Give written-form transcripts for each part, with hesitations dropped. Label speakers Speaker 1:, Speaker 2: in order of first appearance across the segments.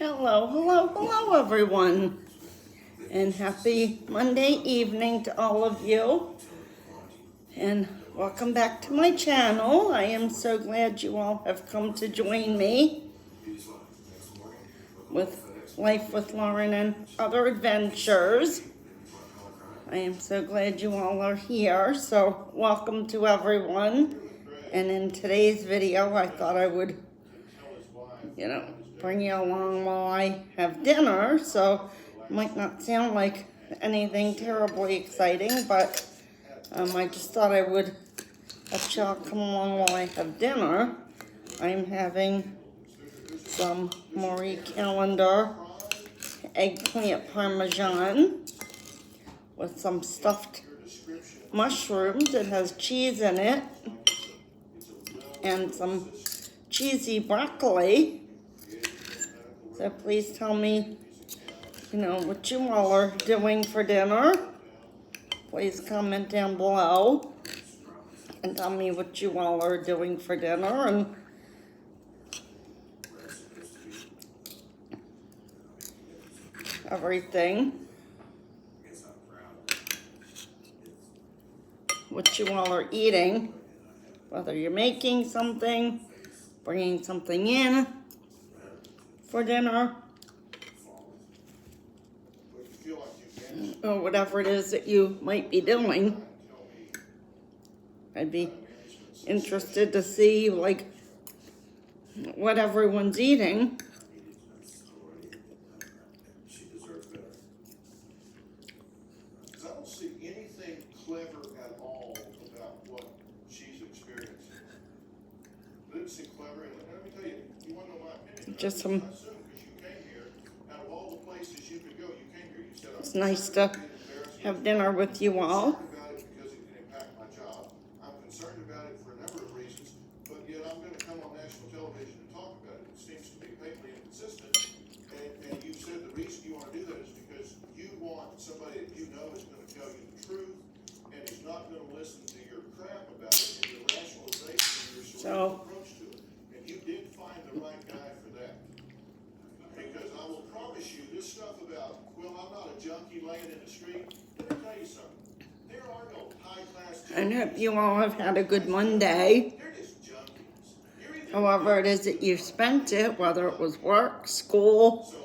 Speaker 1: Hello, hello, hello, everyone. And happy Monday evening to all of you. And welcome back to my channel. I am so glad you all have come to join me with Life with Lauren and Other Adventures. I am so glad you all are here. So welcome to everyone. And in today's video, I thought I would, bring you along while I have dinner. So it might not sound like anything terribly exciting, but I just thought I would let y'all come along while I have dinner. I'm having some Marie Callender eggplant parmesan with some stuffed mushrooms. It has cheese in it and some cheesy broccoli. So please tell me, what you all are doing for dinner. Please comment down below and tell me what you all are doing for dinner and everything. What you all are eating, whether you're making something, bringing something in for dinner, or whatever it is that you might be doing. I'd be interested to see, what everyone's eating.
Speaker 2: I don't see anything clever at all about what she's experiencing. I didn't see clever, and let me tell you, you want to know my opinion?
Speaker 1: Just some.
Speaker 2: I assume because you came here, out of all the places you could go, you came here, you said,
Speaker 1: It's nice to have dinner with you all.
Speaker 2: about it because it can impact my job. I'm concerned about it for a number of reasons, but yet I'm going to come on national television and talk about it. It seems to be patently inconsistent, and you said the reason you want to do that is because you want somebody that you know is going to tell you the truth and is not going to listen to your crap about it and your rationalization and your selective approach to it. And you did find the right guy for that. Because I will promise you, this stuff about, well, I'm not a junkie laying in the street. Let me tell you something. There are no high-class junkies.
Speaker 1: I hope you all have had a good Monday.
Speaker 2: They're just junkies.
Speaker 1: However it is that you've spent it, whether it was work, school,
Speaker 2: So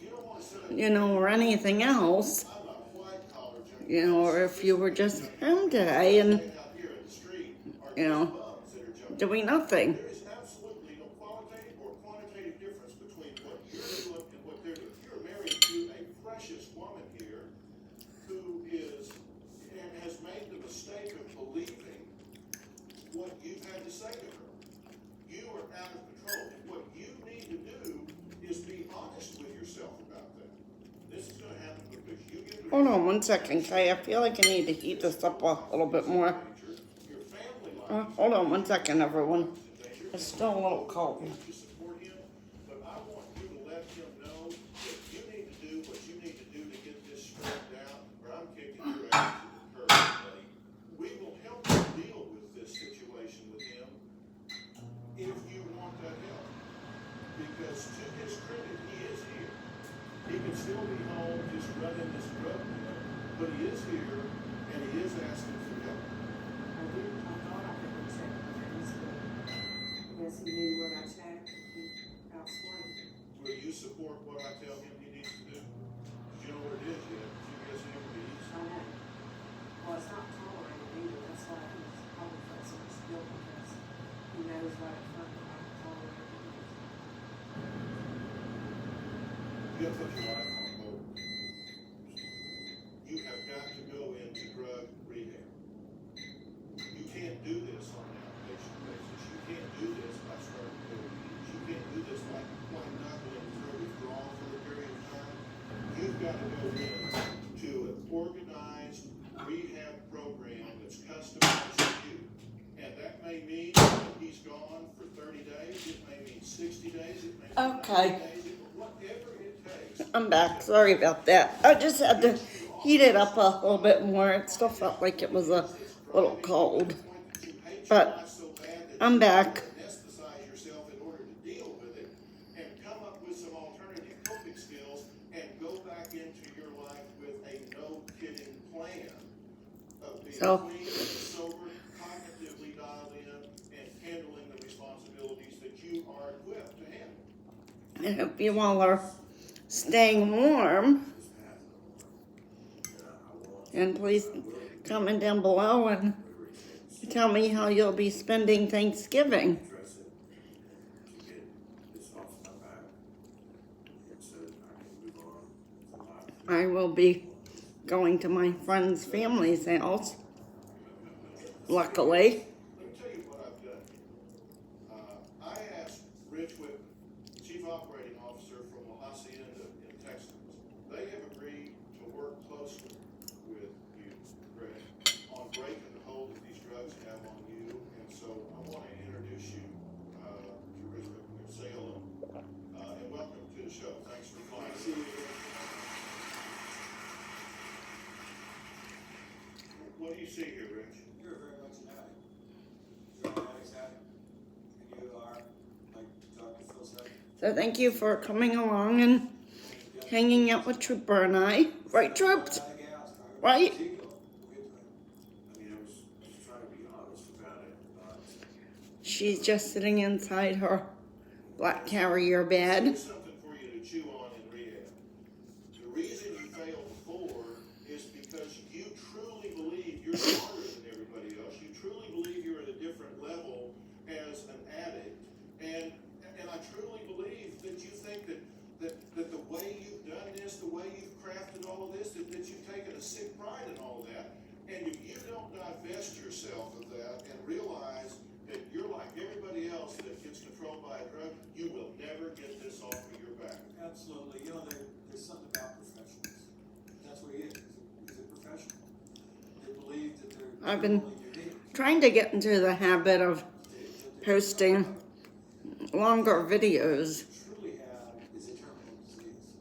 Speaker 2: you don't want to sit
Speaker 1: or anything else,
Speaker 2: I'm not a white-collar junkie.
Speaker 1: or if you were just home today and,
Speaker 2: Out here in the street are bums that are junkies.
Speaker 1: doing nothing.
Speaker 2: There is absolutely no qualitative or quantitative difference between what you're doing and what they're doing. You're married to a precious woman here who is and has made the mistake of believing what you've had to say to her. You are out of control. And what you need to do is be honest with yourself about that. This is going to happen because you get the
Speaker 1: Hold on one second, Kay. I feel like I need to heat this up a little bit more.
Speaker 2: your family life
Speaker 1: Hold on one second, everyone. It's still a little cold.
Speaker 2: to support him, but I want you to let him know that you need to do what you need to do to get this straightened out, or I'm kicking your ass to the curb, buddy. We will help you deal with this situation with him if you want that help. Because to his credit, he is here. He can still be home just running this drug deal, but he is here and he is asking for help.
Speaker 3: Yes, he knew what I said. He explained.
Speaker 2: Will you support what I tell him he needs to do? Because you know what it is yet. You guys know what it is.
Speaker 3: I know. Well, it's not tolerated either. That's why he's probably felt so much guilt because he knows right in front of him how tolerated it is.
Speaker 2: You have to put your life on hold. You have got to go into drug rehab. You can't do this on an outpatient basis. You can't do this by starting ODs. You can't do this by not going through a withdrawal for a period of time. You've got to go into an organized rehab program that's customized to you. And that may mean that he's gone for 30 days. It may mean 60 days. It may mean
Speaker 1: Okay.
Speaker 2: 90 days. Whatever it takes.
Speaker 1: I'm back. Sorry about that. I just had to heat it up a little bit more. It still felt like it was a little cold. But I'm back.
Speaker 2: Anesthetize yourself in order to deal with it and come up with some alternative
Speaker 1: So,
Speaker 2: clean, sober, cognitively dialed in, and handling the responsibilities that you are equipped to handle.
Speaker 1: I hope you all are staying warm. And please comment down below and tell me how you'll be spending Thanksgiving. I will be going to my friend's family's house, luckily.
Speaker 2: Let me tell you what I've done. I asked Rich Whitman, Chief Operating Officer from La Hacienda in Texas. They have agreed to work closely with you, Greg, on breaking the hold that these drugs have on you. And so I want to introduce you to Rich Whitman of Salem. And welcome to the show. Thanks for flying. What do you see here, Rich?
Speaker 4: You're very much an addict. You're an addict's addict. And you are, like Dr. Phil said,
Speaker 1: So thank you for coming along and hanging out with Trooper and I. Right, Troops? Right?
Speaker 4: Ezekiel.
Speaker 2: I mean, I was trying to be honest about it, but
Speaker 1: She's just sitting inside her black carrier bed.
Speaker 2: here's something for you to chew on in rehab. The reason you failed before is because you truly believe you're smarter than everybody else. You truly believe you're at a different level as an addict. And I truly believe that you think that the way you've done this, the way you've crafted all of this, that you've taken a sick pride in all of that. And if you don't divest yourself of that and realize that you're like everybody else that gets controlled by a drug, you will never get this off of your back.
Speaker 4: Absolutely. You know, there's something about professionals. That's what he is. He's a professional. They believe that they're
Speaker 1: I've been
Speaker 4: totally unique.
Speaker 1: trying to get into the habit of posting longer videos.
Speaker 4: Truly have is a terminal disease.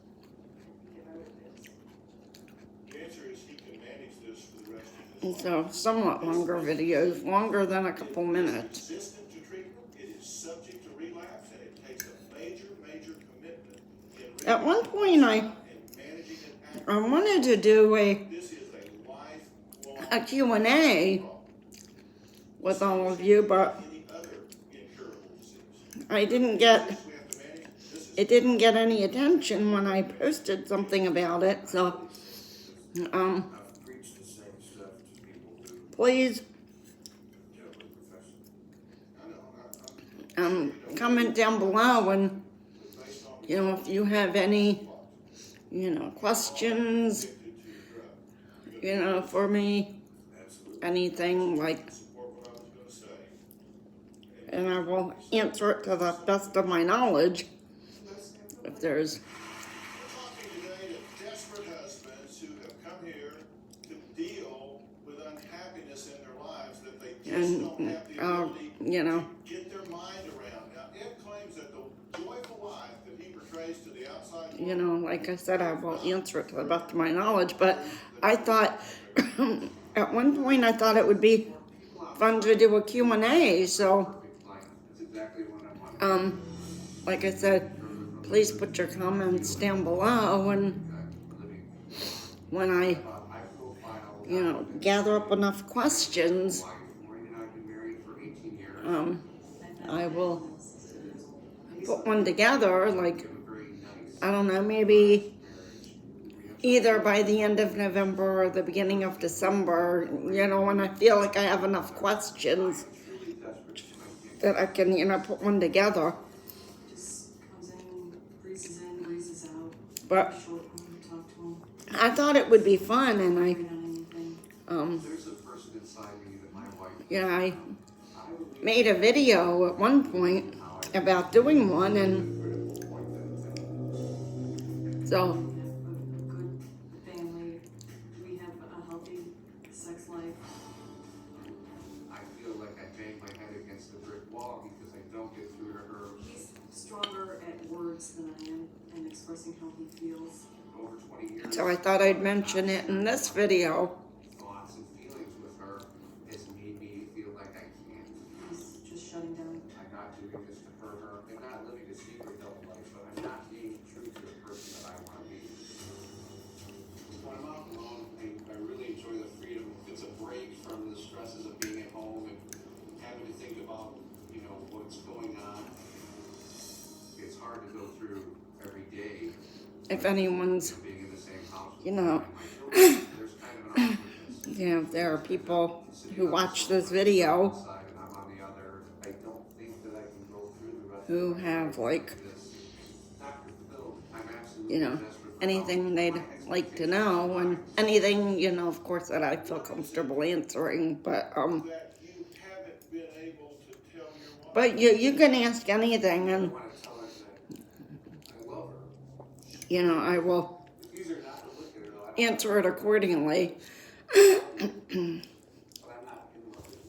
Speaker 2: The answer is he can manage this for the rest of his
Speaker 1: And
Speaker 2: life.
Speaker 1: so somewhat longer videos, longer than a couple minutes.
Speaker 2: Resistant to treatment, it is subject to relapse, and it takes a major commitment in
Speaker 1: At one point
Speaker 2: and managing an
Speaker 1: I wanted to do
Speaker 2: This is a lifelong
Speaker 1: a Q&A with all of you, but
Speaker 2: any other incurable disease.
Speaker 1: I didn't get,
Speaker 2: We have to manage. This is
Speaker 1: it didn't get any attention when I posted something about it, so,
Speaker 2: I've preached the same stuff to people who
Speaker 1: please,
Speaker 2: deal with professionals. I know.
Speaker 1: comment down below and,
Speaker 2: Based on
Speaker 1: you know, if you have any, you know, questions,
Speaker 2: addicted to your drug.
Speaker 1: you know, for me,
Speaker 2: Absolutely.
Speaker 1: anything like,
Speaker 2: Support what I was going to say.
Speaker 1: and I will answer it to the best of my knowledge. If there's,
Speaker 2: We're talking today to desperate husbands who have come here to deal with unhappiness in their lives that they just don't
Speaker 1: and,
Speaker 2: have the ability
Speaker 1: you know,
Speaker 2: to get their mind around. Now, Ed claims that the joyful life that he portrays to the outside
Speaker 1: you know, like I said, I will answer it to the best of my knowledge, but I thought, at one point I thought it would be fun to do a Q&A, so, like I said, please put your comments down below, and when I, you know, gather up enough questions, I will put one together, like, I don't know, maybe either by the end of November or the beginning of December, you know, when I feel like I have enough questions that I can, you know, put one together.
Speaker 3: Just comes in, breezes out.
Speaker 1: But
Speaker 3: Short one, talk to him,
Speaker 1: I thought it would be fun, and I,
Speaker 3: figure out anything.
Speaker 4: There's a person inside me that my wife.
Speaker 1: you know, I made a video at one point about doing one, and so,
Speaker 3: We have a good family, we have a healthy sex life.
Speaker 4: I feel like I bang my head against the brick wall because I don't get through to her.
Speaker 3: He's stronger at words than I am and expressing how he feels.
Speaker 4: Over 20 years.
Speaker 1: so I thought I'd mention it in this video.
Speaker 4: Thoughts and feelings with her has made me feel like I can't.
Speaker 3: He's just shutting down.
Speaker 4: I'm not doing this to hurt her. I'm not living a secret double life, but I'm not being true to the person that I want to be.
Speaker 2: When I'm out alone, I really enjoy the freedom. It's a break
Speaker 5: hard to go through every day
Speaker 1: if anyone's,
Speaker 5: being in the same house.
Speaker 1: you know,
Speaker 5: There's kind of an awkwardness.
Speaker 1: you know, if there are people who watch this video
Speaker 5: Side and I'm on the other. I don't think that I can go through the rest
Speaker 1: who have like,
Speaker 5: this. Dr. Phil, I'm absolutely
Speaker 1: you know,
Speaker 5: desperate for
Speaker 1: anything they'd like to know, and anything, you know, of course, that I feel comfortable answering, but
Speaker 2: that you haven't been able to tell your wife.
Speaker 1: but you can ask anything, and
Speaker 5: I want to tell her that I love her.
Speaker 1: you know, I will
Speaker 5: It's easier not to look at her though.
Speaker 1: answer it accordingly.
Speaker 5: But I'm not in love with her.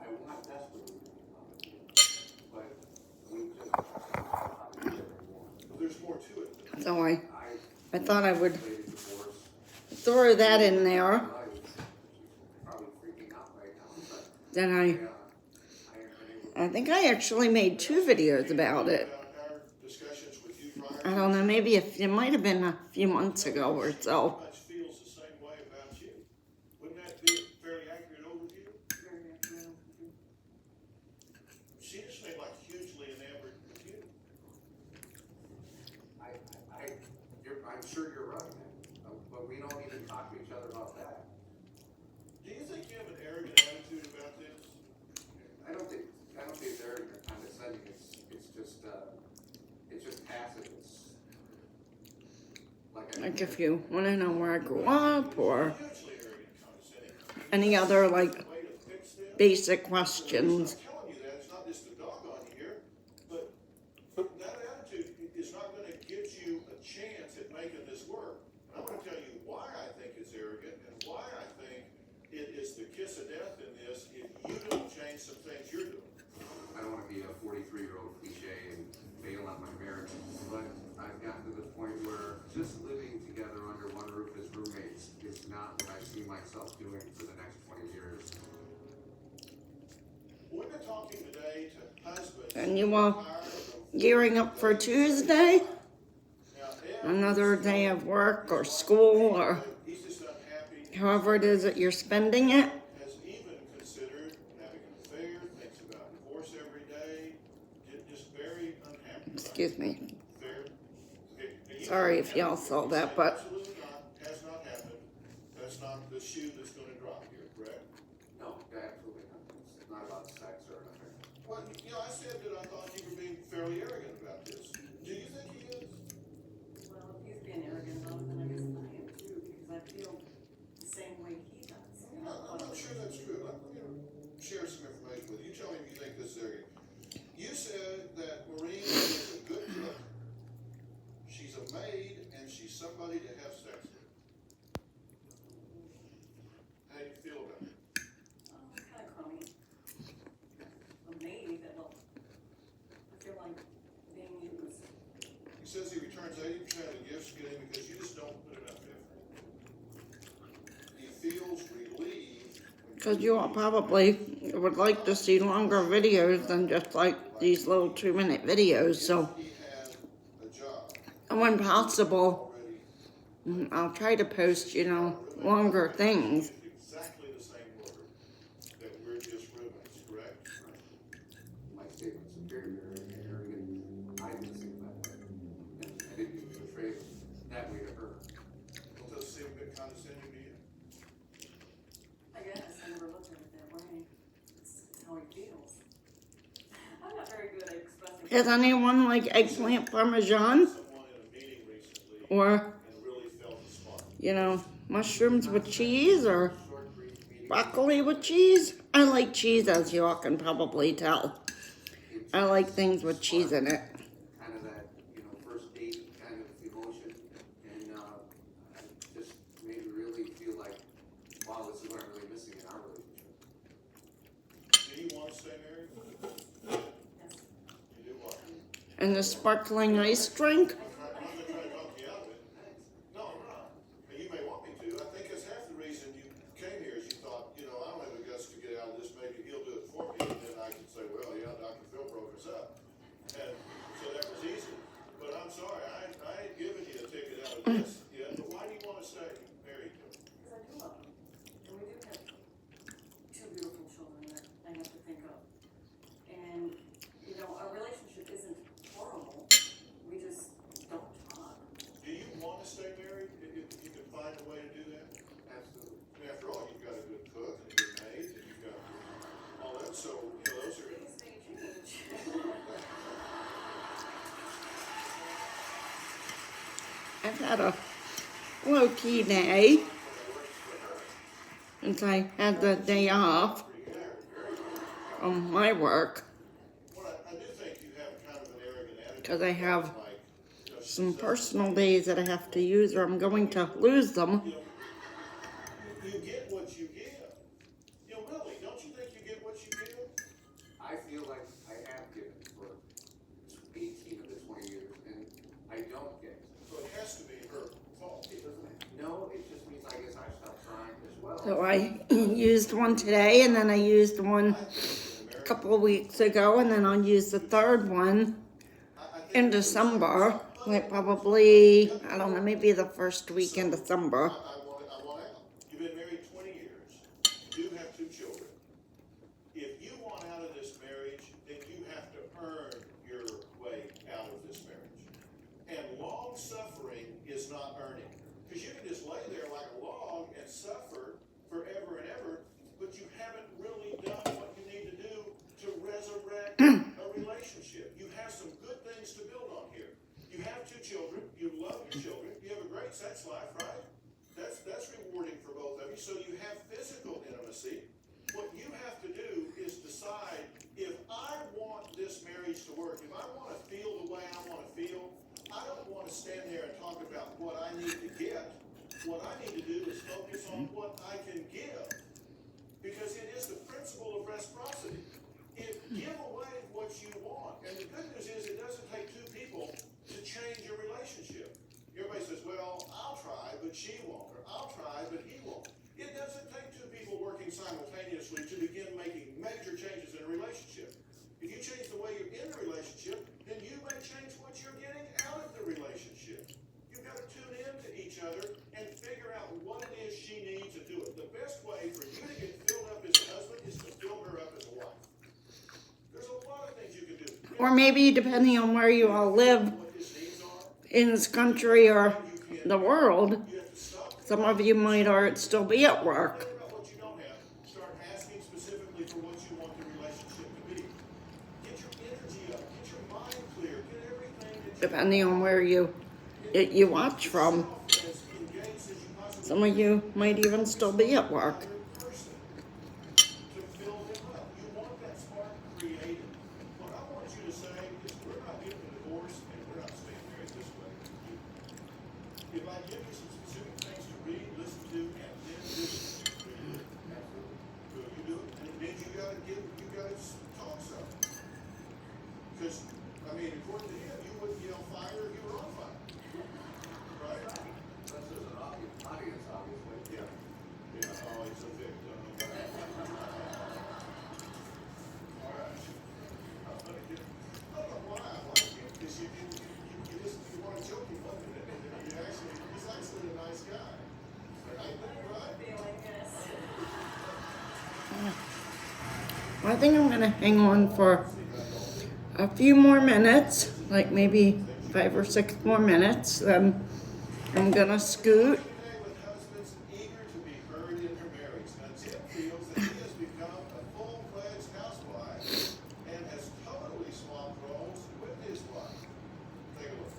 Speaker 5: I want desperately to be in love with you. But we just don't have more.
Speaker 2: There's more to it than
Speaker 1: So I thought I would
Speaker 5: Lady divorce.
Speaker 1: throw that in there.
Speaker 5: Life. She's probably freaking out right now. But
Speaker 1: Then
Speaker 5: I haven't been able
Speaker 1: I think I actually made 2 videos about it.
Speaker 2: about our discussions with you prior.
Speaker 1: I don't know, maybe it might have been a few months ago or so.
Speaker 2: Much feels the same way about you. Wouldn't that be a fairly accurate overview?
Speaker 3: Very accurate.
Speaker 2: She just seemed like hugely enamored with you.
Speaker 5: I'm sure you're right, but we don't even talk to each other about that.
Speaker 2: Do you think you have an arrogant attitude about this?
Speaker 5: I don't think it's arrogant, condescending. It's just passive. It's
Speaker 1: Like if you want to know where I grew up or
Speaker 2: Hugely arrogant, condescending.
Speaker 1: any other like
Speaker 2: Way to fix this?
Speaker 1: basic questions.
Speaker 2: I'm telling you that, it's not just a dog on you here, but that attitude is not gonna get you a chance at making this work. And I'm gonna tell you why I think it's arrogant and why I think it is the kiss of death in this if you don't change some things you're doing.
Speaker 5: I don't want to be a 43-year-old cliche and bail on my marriage, but I've gotten to the point where just living together under one roof as roommates is not what I see myself doing for the next 20 years.
Speaker 2: We're not talking today to husbands.
Speaker 1: And you
Speaker 2: tired
Speaker 1: will
Speaker 2: of-
Speaker 1: gearing up for Tuesday,
Speaker 2: Now,
Speaker 1: another day of work or school or
Speaker 2: he's just unhappy.
Speaker 1: however it is that you're spending it.
Speaker 2: Has even considered having an affair, thinks about divorce every day, just very unhappy.
Speaker 1: Excuse me.
Speaker 2: Fair? Okay, and you-
Speaker 1: Sorry if y'all saw that, but
Speaker 2: Absolutely not, has not happened. That's not the shoe that's gonna drop here, correct?
Speaker 5: No, absolutely not. It's not about sex or nothing.
Speaker 2: Well, you know, I said that I thought you were being fairly arrogant about this. Do you think he is?
Speaker 3: Well, if he's being arrogant about it, then I guess I am too, because I feel the same way he does.
Speaker 2: I'm not sure that's true. Let me share some information with you. You tell me if you think this is arrogant. You said that Maureen is a good cook, she's a maid, and she's somebody to have sex with. How do you feel about it?
Speaker 3: Oh, it's kind of crummy. A maid that will, I feel like being used.
Speaker 2: He says he returns 80% of the gifts you get him because you just don't put enough effort. He feels relieved when
Speaker 1: because you all probably would like to see longer videos than just like these little 2-minute videos. So
Speaker 2: he had a job
Speaker 1: when possible,
Speaker 2: already.
Speaker 1: I'll try to post, you know, longer things.
Speaker 2: Exactly the same word, that we're just roommates, correct?
Speaker 5: My statement's very, very arrogant. I didn't think that way. And I didn't even portray it that way to her.
Speaker 2: Don't those seem a bit condescending to you?
Speaker 3: I guess I never looked at it that way. It's how he feels. I'm not very good at expressing.
Speaker 1: Does anyone like eggplant parmesan
Speaker 2: Someone in a meeting recently
Speaker 1: or,
Speaker 2: and really felt the spark.
Speaker 1: you know, mushrooms with cheese or
Speaker 5: Short, brief meeting.
Speaker 1: broccoli with cheese? I like cheese, as you all can probably tell. I like things with cheese in it.
Speaker 5: Kind of that, first date kind of emotion. And it just made me really feel like, wow, this is what I'm really missing in our relationship.
Speaker 2: Do you want to stay married?
Speaker 3: Yes.
Speaker 2: You do what?
Speaker 1: And the sparkling ice drink?
Speaker 2: I'm not gonna try to talk you out of it. No, I'm not. And you may want me to. I think that's half the reason you came here is you thought, I don't have the guts to get out of this, maybe he'll do it for me, and then I can say, well, yeah, Dr. Phil broke us up. And so that was easy. But I'm sorry, I ain't giving you a ticket out of this yet, but why do you wanna stay married to him?
Speaker 3: Because I do love him. And we do have 2 beautiful children that I have to think of. And, our relationship
Speaker 1: I've had a low-key day since I had the day off from my work
Speaker 2: Well, I do think you have kind of an arrogant attitude.
Speaker 1: because I have
Speaker 2: Like, you know,
Speaker 1: some personal days that I have to use or I'm going to lose them.
Speaker 2: you get what you give. You know, really, don't you think you get what you give?
Speaker 5: I feel like I have given for 18 of the 20 years, and I don't get.
Speaker 2: So it has to be her fault.
Speaker 5: It doesn't, no, it just means I guess I stopped trying as well.
Speaker 1: So I used one today and then I used one a couple of weeks ago and then I'll use the third one in December. Like probably, I don't know, maybe the first week in December.
Speaker 2: I want out. You've been married 20 years. You do have 2 children. If you want out of this marriage, then you have to earn your way out of this marriage. And long suffering is not earning. Because you can just lay there like a log and suffer forever and ever, but you haven't really done what you need to do to resurrect a relationship. You have some good things to build on here. You have 2 children. You love your children. You have a great sex life, right? That's rewarding for both of you. So you have physical intimacy. What you have to do is decide, if I want this marriage to work, if I want to feel the way I want to feel, I don't want to stand there and talk about what I need to get. What I need to do is focus on what I can give. Because it is the principle of reciprocity. Give away what you want. And the good news is it doesn't take 2 people to change your relationship. Everybody says, well, I'll try, but she won't. Or I'll try, but he won't. It doesn't take 2 people working simultaneously to begin making major changes in a relationship. If you change the way you're in a relationship, then you may change what you're getting out of the relationship. You've got to tune in to each other and figure out what it is she needs to do it. The best way for you to get filled up as a husband is to fill her up as a wife. There's a lot of things you can do.
Speaker 1: Or maybe depending on where you all live
Speaker 2: What his needs are.
Speaker 1: in this country or the world,
Speaker 2: You have to stop
Speaker 1: some of you might still be at work.
Speaker 2: thinking about what you don't have. Start asking specifically for what you want the relationship to be. Get your energy up. Get your mind clear. Get everything that you
Speaker 1: Depending on where you watch from.
Speaker 2: as engaged as you possibly
Speaker 1: Some of you might even still be at work.
Speaker 2: person to fill them up. You want that spark created. What I want you to say is, we're not getting a divorce and we're not staying married this way. If I give you some specific things to read, listen to, and then do it, will you do it? Will you do it? And it means you gotta talk some. Because, I mean, according to him, you wouldn't yell fire if you were on fire. Right?
Speaker 5: That's just an audience, obviously.
Speaker 2: Yeah. Yeah, oh, it's a victim. All right. I don't know why I like him, because you want to joke him, wasn't it? He's actually a nice guy. Right?
Speaker 1: I think I'm gonna hang on for a few more minutes, like maybe 5 or 6 more minutes. Then I'm gonna scoot.
Speaker 2: Today with husbands eager to be heard in their marriage. Now, Tim feels that he has become a full-fledged housewife and has totally swapped roles with his wife. Take a look.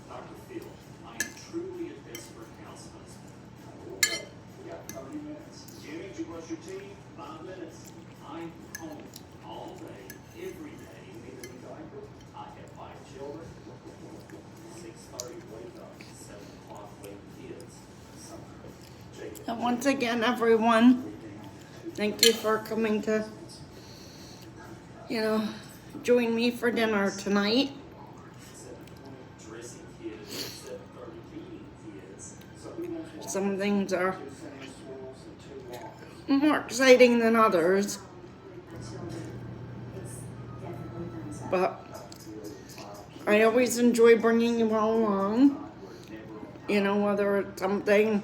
Speaker 6: Dr. Field, I am truly a desperate house husband.
Speaker 4: We got 30 minutes.
Speaker 6: Jimmy, did you brush your teeth? 5 minutes. I'm home all day, every day.
Speaker 4: Need a new diaper?
Speaker 6: I have 5 children. 6:30 wake up, 7 o'clock wake kids. Jacob,
Speaker 1: And once again, everyone, thank you for coming to, join me for dinner tonight.
Speaker 6: 7:20 dressing kids, 7:30 feeding kids.
Speaker 4: So who wants one?
Speaker 1: Some things are
Speaker 4: 2 sand swirls and 2 walkers.
Speaker 1: more exciting than others, but I always enjoy bringing you all along, whether it's something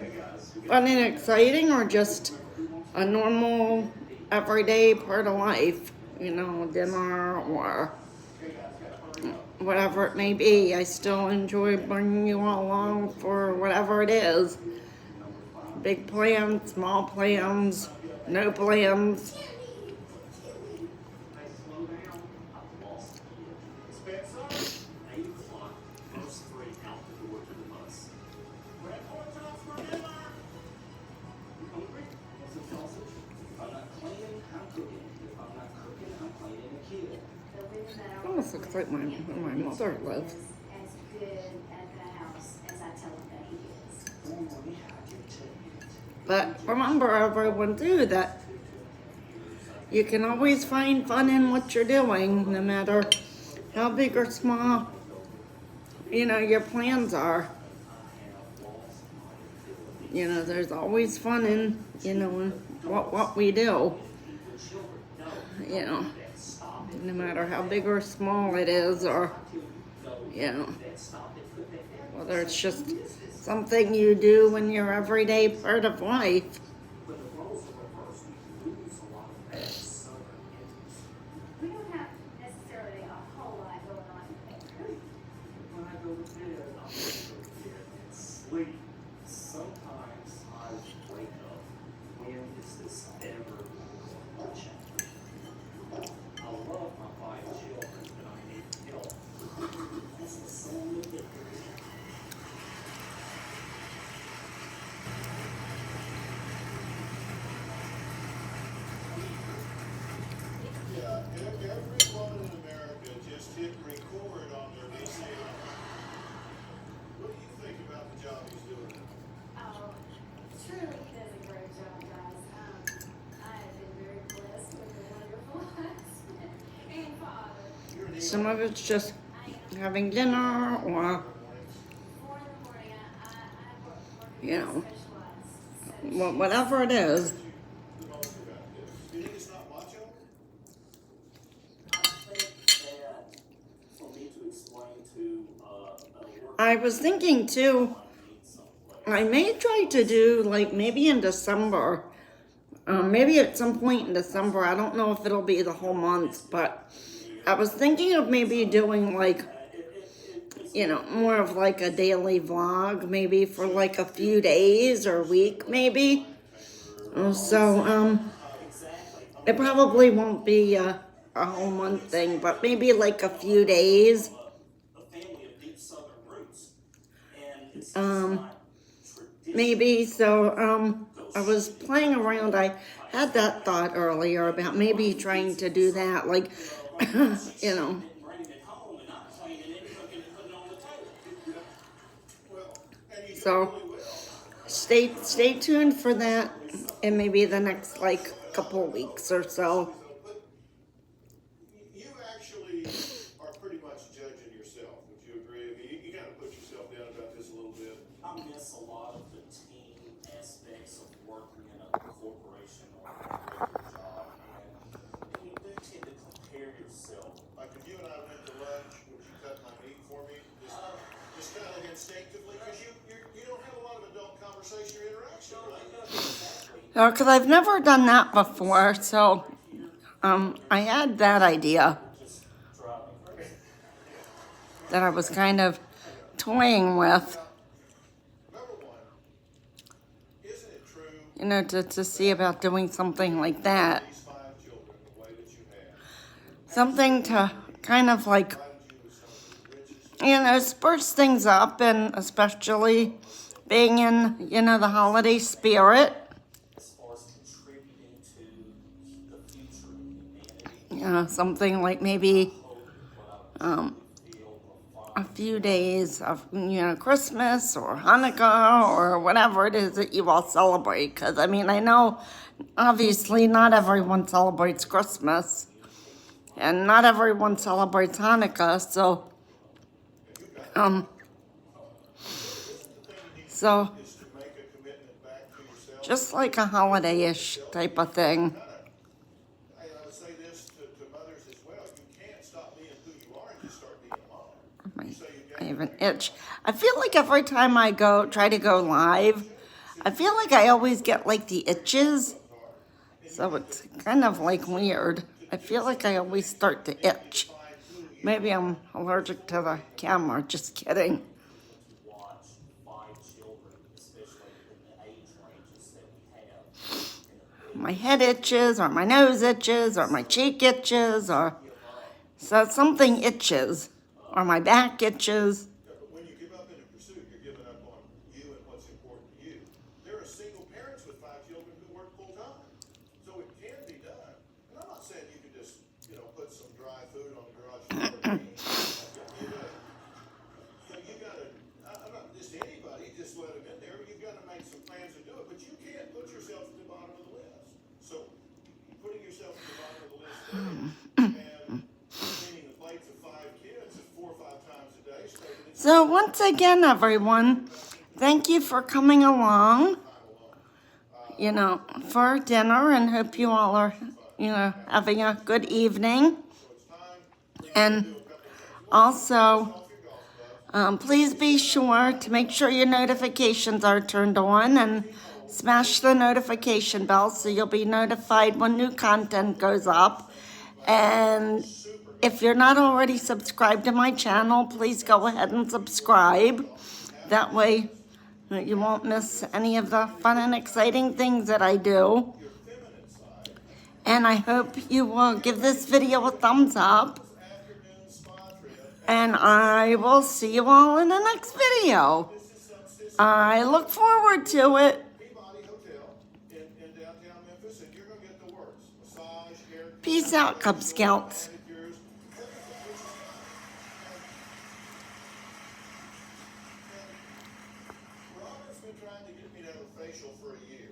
Speaker 1: fun and exciting or just a normal, everyday part of life, dinner or whatever it may be. I still enjoy bringing you all along for whatever it is. Big plans, small plans, no plans.
Speaker 6: Hey, slow down. I've lost a kid. Spencer? 8 o'clock, first 3 out the door to the bus.
Speaker 1: just like where my mother lives.
Speaker 7: As good at the house as I tell him that he is.
Speaker 1: But remember, everyone, too, that you can always find fun in what you're doing, no matter how big or small, your plans are. There's always fun in, what we do. No matter how big or small it is, or, whether it's just something you do in your everyday part of life.
Speaker 7: We don't have necessarily a whole lot going on there.
Speaker 6: When I go to bed, I'll go to bed and sleep. Sometimes I wake up, when is this ever going to change? I love my 5 children, but I need help. This is so ridiculous.
Speaker 2: Yeah, everyone in America just hit record on their VCR. What do you think about the job he's doing?
Speaker 7: Oh, truly he does a great job, guys. I have been very blessed with a wonderful husband and father.
Speaker 1: Some of it's just having dinner, or,
Speaker 7: 4 in the morning, I work
Speaker 1: You know.
Speaker 7: specialized.
Speaker 1: whatever it is.
Speaker 2: The most about this. You think it's not macho?
Speaker 6: I think that for me to explain to a worker
Speaker 1: I was thinking, too,
Speaker 6: I need someplace.
Speaker 1: I may try to do, maybe in December. Maybe at some point in December. I don't know if it'll be the whole month, but I was thinking of maybe doing, more of a daily vlog, maybe for a few days or a week, maybe. So, it probably won't be a whole month thing, but maybe a few days.
Speaker 6: A family of deep southern roots, and it's
Speaker 1: Um,
Speaker 6: just not traditional.
Speaker 1: Maybe, so, I was playing around. I had that thought earlier about maybe trying to do that,
Speaker 6: And bringing it home and not cleaning it, cooking it, putting it on the table.
Speaker 2: Well, and you
Speaker 1: So-
Speaker 2: do really well.
Speaker 1: stay tuned for that in maybe the next, couple weeks or so.
Speaker 2: But you actually are pretty much judging yourself. Would you agree? I mean, you kind of put yourself down about this a little bit.
Speaker 6: I miss a lot of the team aspects of working in a corporation or a regular job, and you do tend to compare yourself.
Speaker 2: Like if you and I went to lunch, would you cut my meat for me? Just kind of instinctively, because you don't have a lot of adult conversation or interaction, right?
Speaker 6: Exactly.
Speaker 1: Because I've never done that before, so I had that idea
Speaker 6: Just drive me crazy.
Speaker 1: that I was kind of toying with,
Speaker 2: Number one, isn't it true
Speaker 1: to see about doing something like that.
Speaker 2: these 5 children the way that you have
Speaker 1: Something to kind of
Speaker 2: provided you with some of the richest
Speaker 1: spruce things up, and especially being in, the holiday spirit.
Speaker 6: As far as contributing to the future of humanity,
Speaker 1: Something like maybe
Speaker 6: what I would feel
Speaker 1: a few days of, Christmas or Hanukkah or whatever it is that you all celebrate. Because, I know, obviously, not everyone celebrates Christmas. And not everyone celebrates Hanukkah, so, so,
Speaker 2: is to make a commitment back to yourself.
Speaker 1: just like a holiday-ish type of thing.
Speaker 2: I would say this to mothers as well. You can't stop being who you are and just start being a mom. You say you
Speaker 1: I
Speaker 2: got
Speaker 1: have an itch. I feel like every time I try to go live, I feel like I always get the itches. So it's kind of weird. I feel like I always start to itch. Maybe I'm allergic to the camera, just kidding.
Speaker 6: to watch 5 children, especially in the age ranges that we have.
Speaker 1: My head itches, or my nose itches, or my cheek itches, or so something itches, or my back itches.
Speaker 2: But when you give up in a pursuit, you're giving up on you and what's important to you. There are single parents with 5 children who work full time, so it can be done. And I'm not saying you can just, put some dry food on the garage floor and eat.
Speaker 1: So once again, everyone, thank you for coming along, for dinner, and hope you all are, having a good evening. And also, please be sure to make sure your notifications are turned on and smash the notification bell so you'll be notified when new content goes up. And if you're not already subscribed to my channel, please go ahead and subscribe. That way you won't miss any of the fun and exciting things that I do. And I hope you will give this video a thumbs up. And I will see you all in the next video. I look forward to it.
Speaker 2: Peabody Hotel in downtown Memphis, and you're gonna get the works. Massage, hair.
Speaker 1: Peace out, Cub Scouts.
Speaker 2: Manicures. Robert's been trying to get me to have a facial for a year.